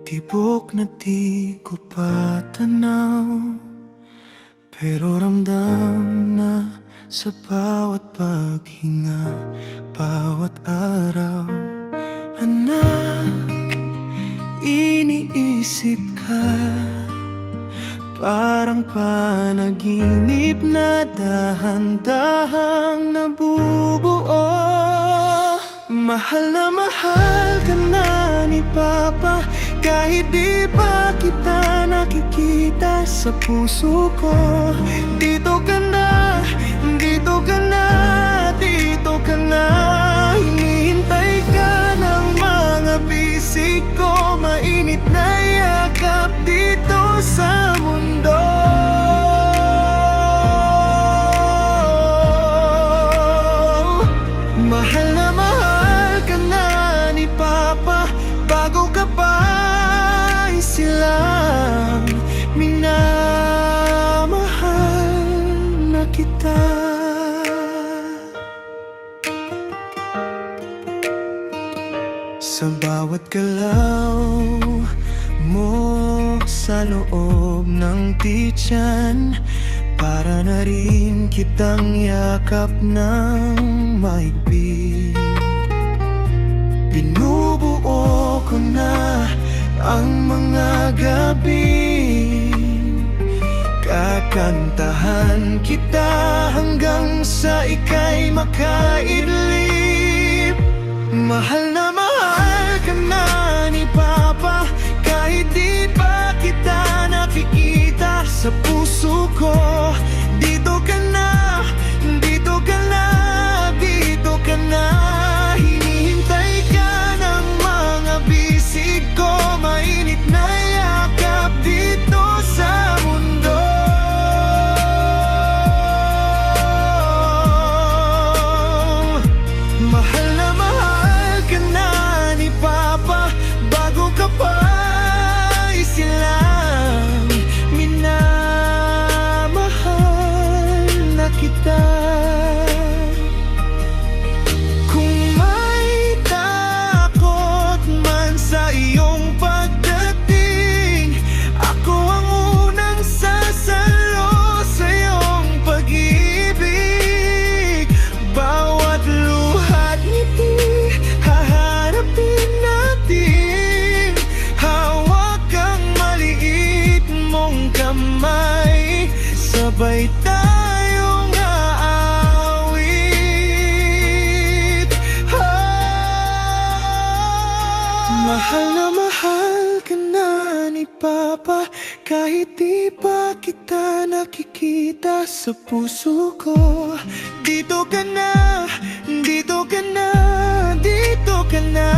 tibok na di ko pa tanaw, pero ramdam na sa bawat paghinga, bawat araw. Anak, iniisip ka, parang panaginip na dahan-dahang nabubuo. Mahal na mahal ka na ni Papa, kahit di pa kita nakikita sa puso ko. Dito ka na, dito ka na, dito ka na. Hinihintay ka ng mga bisig ko, mainit na yakap dito sa mundo. Mahal na mahal ka na ni Papa, bago ka pa silang minamahal na kita. Sa bawat galaw mo sa loob ng tiyan, para na rin kitang yakap ng mahigpit. Binubuo ko na ang mga gabi, kakantahan kita hanggang sa ika'y makaidlip. Mahal na mahal ka na ni Papa, kahit di pa kita nakikita sa puso ko. Dito ka na, dito ka na, dito ka na. Hinihintay ka ng mga bisig ko, mainit na yakap dito sa mundo. Mahal na mahal ka na ni Papa, bago ka pa silang minamahal na kita. Kung may takot man sa iyong pagdating, ako ang unang sasalo sa iyong pag-ibig. Bawat luha't ngiti haharapin natin, hawak ang maliit mong kamay, sabay tayong aawit. Mahal na mahal ka na ni Papa, kahit di pa kita nakikita sa puso ko. Dito ka na, dito ka na, dito ka na.